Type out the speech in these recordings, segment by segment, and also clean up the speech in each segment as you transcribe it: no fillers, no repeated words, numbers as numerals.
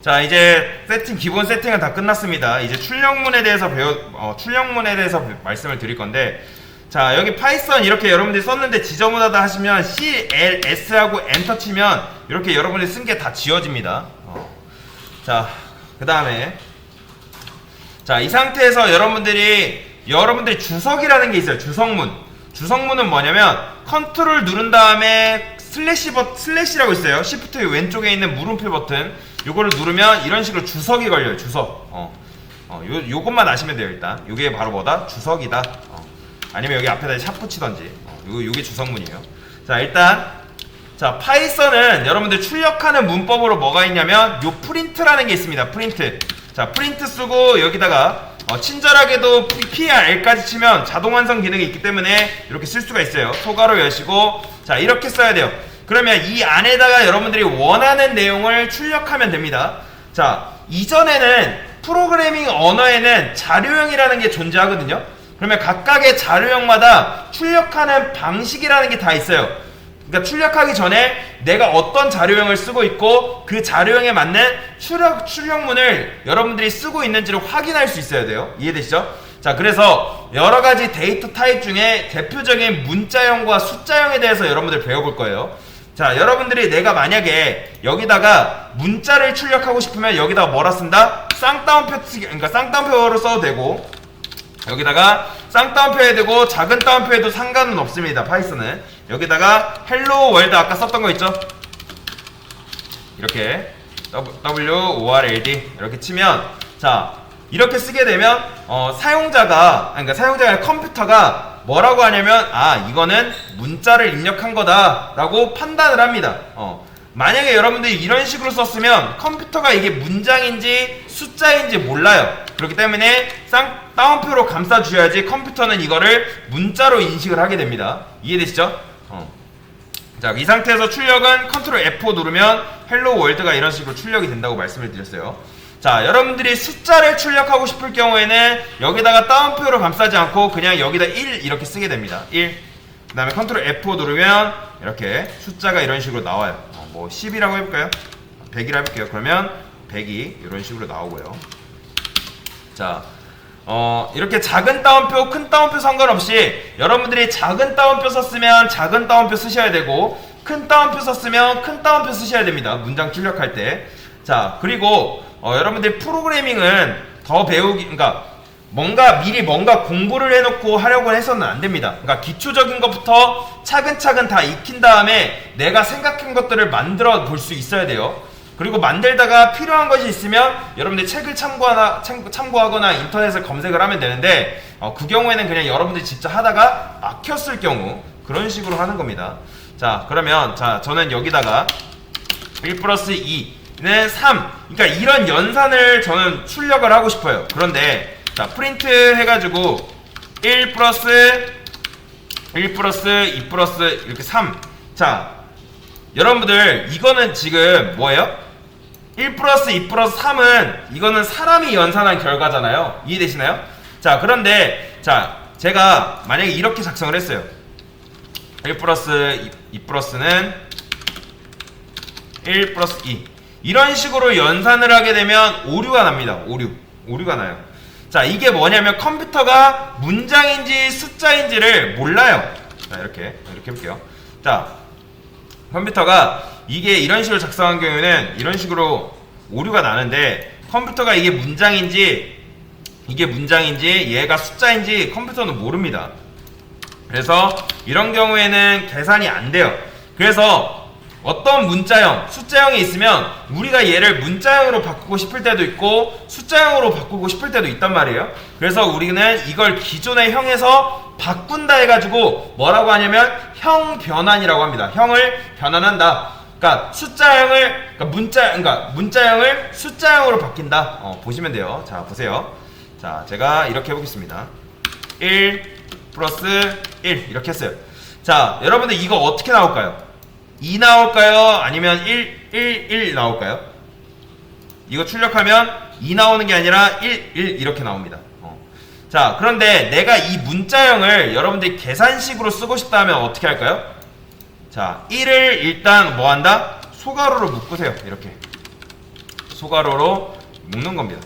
자, 이제 기본 세팅은 다 끝났습니다. 이제 출력문에 대해서 말씀을 드릴 건데, 자, 여기 파이썬 이렇게 여러분들이 썼는데 지저분하다 하시면 CLS하고 엔터 치면 이렇게 여러분들이 쓴 게 다 지워집니다. 자, 그 다음에 자, 이 상태에서 여러분들이 주석이라는 게 있어요. 주석문은 뭐냐면 컨트롤 누른 다음에 슬래시라고 있어요. 시프트 왼쪽에 있는 물음표 버튼 요거를 누르면 이런 식으로 주석이 걸려요. 주석. 요것만 아시면 돼요. 일단 요게 바로 뭐다? 주석이다. 아니면 여기 앞에다 샵 붙이던지. 요게 주석문이에요. 자, 일단 자, 파이썬은 여러분들 출력하는 문법으로 뭐가 있냐면 요 프린트라는 게 있습니다. 프린트. 자, 프린트 쓰고 여기다가 친절하게도 PR까지 치면 자동 완성 기능이 있기 때문에 이렇게 쓸 수가 있어요. 소가로 여시고, 자, 이렇게 써야 돼요. 그러면 이 안에다가 여러분들이 원하는 내용을 출력하면 됩니다. 자, 이전에는 프로그래밍 언어에는 자료형이라는 게 존재하거든요. 그러면 각각의 자료형마다 출력하는 방식이라는 게 다 있어요. 그러니까 출력하기 전에 내가 어떤 자료형을 쓰고 있고 그 자료형에 맞는 출력문을 여러분들이 쓰고 있는지를 확인할 수 있어야 돼요. 이해되시죠? 자, 그래서 여러가지 데이터 타입 중에 대표적인 문자형과 숫자형에 대해서 여러분들 배워볼 거예요. 자, 여러분들이 내가 만약에 여기다가 문자를 출력하고 싶으면 여기다가 뭐라 쓴다? 쌍따옴표로 써도 되고, 여기다가 쌍따옴표 해도 되고 작은 따옴표 해도 상관은 없습니다. 파이썬은 여기다가 헬로 월드 아까 썼던 거 있죠? 이렇게 WORLD 이렇게 치면, 자, 이렇게 쓰게 되면 사용자가 컴퓨터가 뭐라고 하냐면 이거는 문자를 입력한 거다 라고 판단을 합니다. 만약에 여러분들이 이런 식으로 썼으면 컴퓨터가 이게 문장인지 숫자인지 몰라요. 그렇기 때문에 따옴표로 감싸 주셔야지 컴퓨터는 이거를 문자로 인식을 하게 됩니다. 이해되시죠? 자, 이 상태에서 출력은 컨트롤 F5 누르면 헬로 월드가 이런 식으로 출력이 된다고 말씀을 드렸어요. 자, 여러분들이 숫자를 출력하고 싶을 경우에는 여기다가 따옴표로 감싸지 않고 그냥 여기다 1 이렇게 쓰게 됩니다. 1. 그 다음에 컨트롤 F5 누르면 이렇게 숫자가 이런 식으로 나와요. 뭐 10이라고 해볼까요? 100이라고 해볼게요. 그러면 100이 이런 식으로 나오고요. 자, 이렇게 작은 따옴표, 큰 따옴표 상관없이 여러분들이 작은 따옴표 썼으면 작은 따옴표 쓰셔야 되고, 큰 따옴표 썼으면 큰 따옴표 쓰셔야 됩니다. 문장 출력할 때. 자, 그리고 여러분들 프로그래밍은 더 그러니까 미리 뭔가 공부를 해놓고 하려고 해서는 안 됩니다. 그러니까 기초적인 것부터 차근차근 다 익힌 다음에 내가 생각한 것들을 만들어 볼 수 있어야 돼요. 그리고 만들다가 필요한 것이 있으면 여러분들이 책을 참고하거나 인터넷을 검색을 하면 되는데, 그 경우에는 그냥 여러분들이 직접 하다가 막혔을 경우 그런 식으로 하는 겁니다. 자, 그러면 저는 여기다가 1 플러스 2는 3, 그러니까 이런 연산을 저는 출력을 하고 싶어요. 그런데 자, 프린트 해가지고 1 플러스 2 플러스 이렇게 3. 자, 여러분들 이거는 지금 뭐예요? 1 플러스 2 플러스 3은 이거는 사람이 연산한 결과잖아요. 이해되시나요? 자, 그런데 자, 제가 만약에 이렇게 작성을 했어요. 1 플러스 2 플러스는 1 플러스 2. 이런 식으로 연산을 하게 되면 오류가 납니다. 오류가 나요. 자, 이게 뭐냐면 컴퓨터가 문장인지 숫자인지를 몰라요. 자, 이렇게 해볼게요. 자, 컴퓨터가 이게 이런 식으로 작성한 경우에는 이런 식으로 오류가 나는데, 컴퓨터가 이게 문장인지 얘가 숫자인지 컴퓨터는 모릅니다. 그래서 이런 경우에는 계산이 안 돼요. 그래서 어떤 문자형, 숫자형이 있으면 우리가 얘를 문자형으로 바꾸고 싶을 때도 있고 숫자형으로 바꾸고 싶을 때도 있단 말이에요. 그래서 우리는 이걸 기존의 형에서 바꾼다 해가지고 뭐라고 하냐면 형 변환이라고 합니다. 형을 변환한다. 그러니까 문자형을 숫자형으로 바뀐다. 보시면 돼요. 자, 보세요. 자, 제가 이렇게 해보겠습니다. 1 플러스 1 이렇게 했어요. 자, 여러분들 이거 어떻게 나올까요? 2 나올까요? 아니면 1 나올까요? 이거 출력하면 2 나오는 게 아니라 1 이렇게 나옵니다. 자, 그런데 내가 이 문자형을 여러분들이 계산식으로 쓰고 싶다 하면 어떻게 할까요? 자, 1을 일단 뭐 한다? 소가로로 묶으세요. 이렇게 소괄호로 묶는 겁니다.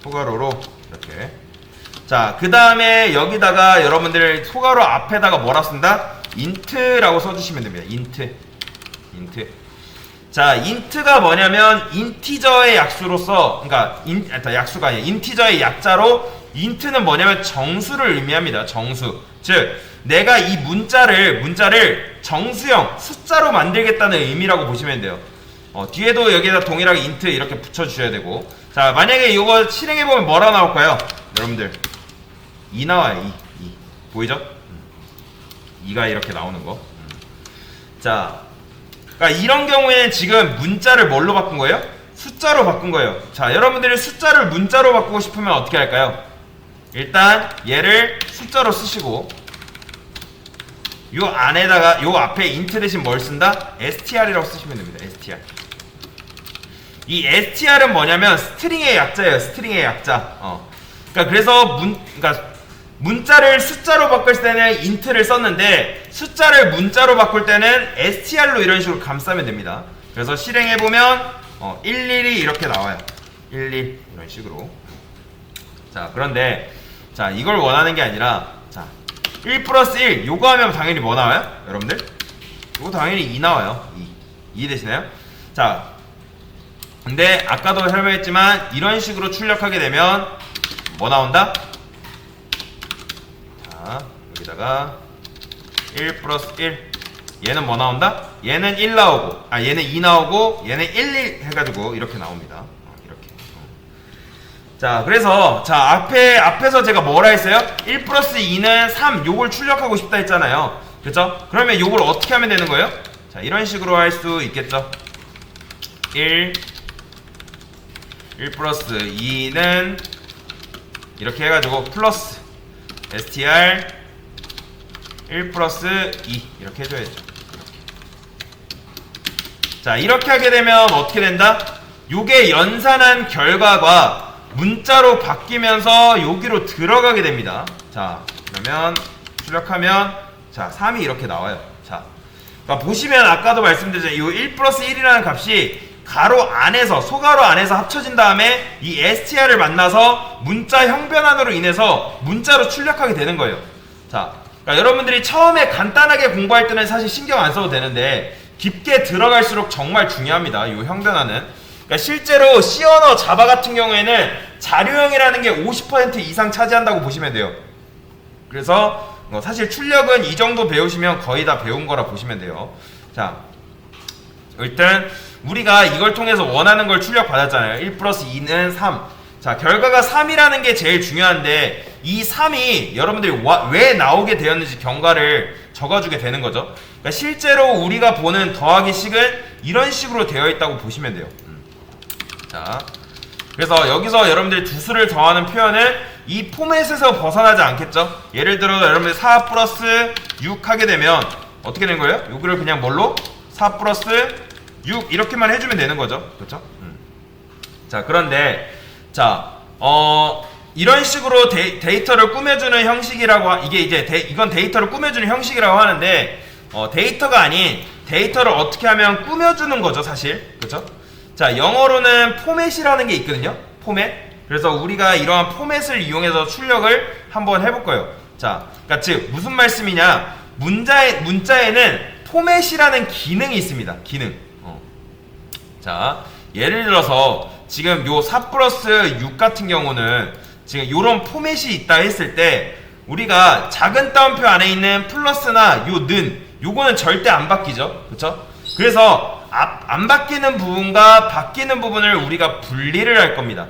소괄호로 이렇게. 자, 그 다음에 여기다가 여러분들 소괄호 앞에다가 뭐라 쓴다? 인트라고 써주시면 됩니다. 인트. 자, 인트가 뭐냐면 인티저의 약수로서, 그러니까 약수가 아니라 인티저의 약자로, 인트는 뭐냐면 정수를 의미합니다. 정수. 즉 내가 이 문자를 정수형 숫자로 만들겠다는 의미라고 보시면 돼요. 뒤에도 여기에다 동일하게 인트 이렇게 붙여주셔야 되고. 자, 만약에 이거 실행해보면 뭐라 나올까요? 여러분들 2 나와요. 2 보이죠? 2가 이렇게 나오는 거. 자, 그러니까 이런 경우에는 지금 문자를 뭘로 바꾼 거예요? 숫자로 바꾼 거예요. 자, 여러분들이 숫자를 문자로 바꾸고 싶으면 어떻게 할까요? 일단 얘를 숫자로 쓰시고, 요 안에다가 요 앞에 인트 대신 뭘 쓴다? str이라고 쓰시면 됩니다. str. 이 str은 뭐냐면 스트링의 약자예요. 스트링의 약자. 그러니까 그래서 문자를 숫자로 바꿀 때는 int를 썼는데, 숫자를 문자로 바꿀 때는 str로 이런 식으로 감싸면 됩니다. 그래서 실행해보면 11이 이렇게 나와요. 11 이런 식으로. 자, 그런데 자, 이걸 원하는 게 아니라, 자, 1 플러스 1 요거 하면 당연히 뭐 나와요? 여러분들? 요거 당연히 2 나와요. 2 되시나요? 자, 근데 아까도 설명했지만 이런 식으로 출력하게 되면 뭐 나온다? 자, 여기다가 1 플러스 1 얘는 뭐 나온다? 얘는 1 나오고, 얘는 2 나오고, 얘는 1 해가지고 이렇게 나옵니다. 이렇게. 자, 그래서 자, 앞에서 제가 뭐라 했어요? 1 플러스 2는 3 요걸 출력하고 싶다 했잖아요. 그쵸? 그러면 요걸 어떻게 하면 되는 거예요? 자, 이런 식으로 할 수 있겠죠? 1 플러스 2는 이렇게 해가지고 플러스 str 1 플러스 2 이렇게 해줘야죠. 자, 이렇게 하게 되면 어떻게 된다? 요게 연산한 결과가 문자로 바뀌면서 여기로 들어가게 됩니다. 자, 그러면 출력하면 자, 3이 이렇게 나와요. 자, 그러니까 보시면 아까도 말씀드렸잖아요. 이 1 플러스 1이라는 값이 가로 안에서, 소가로 안에서 합쳐진 다음에 이 str을 만나서 문자 형변환으로 인해서 문자로 출력하게 되는 거예요. 자, 그러니까 여러분들이 처음에 간단하게 공부할 때는 사실 신경 안 써도 되는데 깊게 들어갈수록 정말 중요합니다. 이 형변환은. 그러니까 실제로 C 언어 자바 같은 경우에는 자료형이라는 게 50% 이상 차지한다고 보시면 돼요. 그래서 사실 출력은 이 정도 배우시면 거의 다 배운 거라 보시면 돼요. 자, 일단 우리가 이걸 통해서 원하는 걸 출력 받았잖아요. 1 플러스 2는 3. 자, 결과가 3이라는 게 제일 중요한데 이 3이 여러분들이 왜 나오게 되었는지 경과를 적어주게 되는 거죠. 그러니까 실제로 우리가 보는 더하기 식은 이런 식으로 되어 있다고 보시면 돼요. 자, 그래서 여기서 여러분들이 두 수를 더하는 표현은 이 포맷에서 벗어나지 않겠죠. 예를 들어 여러분들 4 플러스 6 하게 되면 어떻게 된 거예요? 여기를 그냥 뭘로? 4 플러스 6 이렇게만 해주면 되는 거죠. 그렇죠? 자, 그런데 자, 이런 식으로 데이터를 꾸며주는 형식이라고 이게 이제 이건 데이터를 꾸며주는 형식이라고 하는데 데이터가 아닌 데이터를 어떻게 하면 꾸며주는 거죠, 사실. 그렇죠? 자, 영어로는 포맷이라는 게 있거든요. 포맷. 그래서 우리가 이러한 포맷을 이용해서 출력을 한번 해볼 거예요. 자, 그러니까 즉 무슨 말씀이냐? 문자에는 포맷이라는 기능이 있습니다. 기능. 자, 예를 들어서 지금 요 4 플러스 6 같은 경우는 지금 요런 포맷이 있다 했을 때 우리가 작은 따옴표 안에 있는 플러스나 요 는 요거는 절대 안 바뀌죠. 그쵸? 그래서 안 바뀌는 부분과 바뀌는 부분을 우리가 분리를 할 겁니다.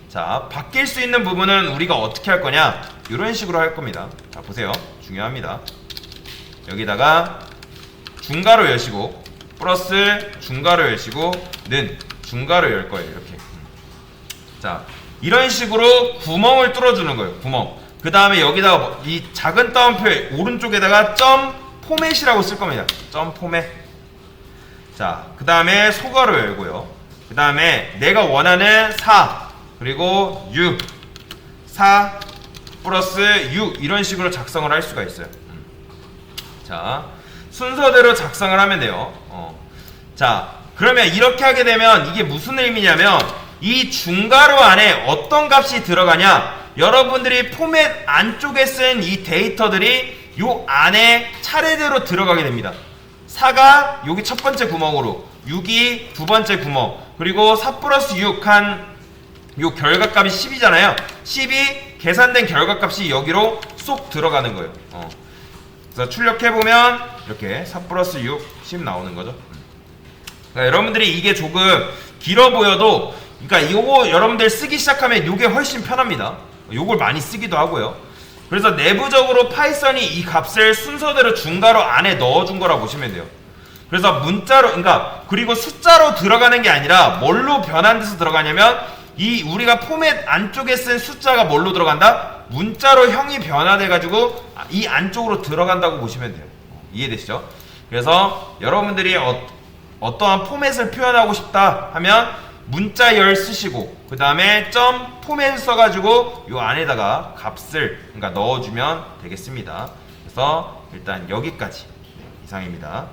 자, 바뀔 수 있는 부분은 우리가 어떻게 할 거냐? 이런 식으로 할 겁니다. 자, 보세요. 중요합니다. 여기다가 중괄호 여시고 플러스 중괄호 여시고 는 중괄호 열 거예요. 이렇게. 자, 이런 식으로 구멍을 뚫어주는 거예요. 구멍. 그 다음에 여기다가 이 작은 따옴표의 오른쪽에다가 점 포맷이라고 쓸 겁니다. 점 포맷. 자, 그 다음에 소괄호 열고요. 그 다음에 내가 원하는 4 그리고 6 4 플러스 6 이런 식으로 작성을 할 수가 있어요. 자, 순서대로 작성을 하면 돼요. 자, 그러면 이렇게 하게 되면 이게 무슨 의미냐면 이 중괄호 안에 어떤 값이 들어가냐, 여러분들이 포맷 안쪽에 쓴 이 데이터들이 요 안에 차례대로 들어가게 됩니다. 4가 여기 첫 번째 구멍으로, 6이 두 번째 구멍, 그리고 4 플러스 6 한 요 결과값이 10이잖아요. 10이 계산된 결과값이 여기로 쏙 들어가는 거예요. 그래서 출력해보면 이렇게 4 플러스 6, 10 나오는 거죠. 그러니까 여러분들이 이게 조금 길어 보여도, 그러니까 요거 여러분들 쓰기 시작하면 요게 훨씬 편합니다. 요걸 많이 쓰기도 하고요. 그래서 내부적으로 파이썬이 이 값을 순서대로 중괄호 안에 넣어준 거라 보시면 돼요. 그래서 문자로, 그러니까 그리고 숫자로 들어가는 게 아니라 뭘로 변환돼서 들어가냐면, 이 우리가 포맷 안쪽에 쓴 숫자가 뭘로 들어간다? 문자로 형이 변화돼가지고 이 안쪽으로 들어간다고 보시면 돼요. 이해되시죠? 그래서 여러분들이 어떠한 포맷을 표현하고 싶다 하면 문자열 쓰시고, 그 다음에 점 포맷을 써가지고 요 안에다가 값을 그러니까 넣어주면 되겠습니다. 그래서 일단 여기까지 이상입니다.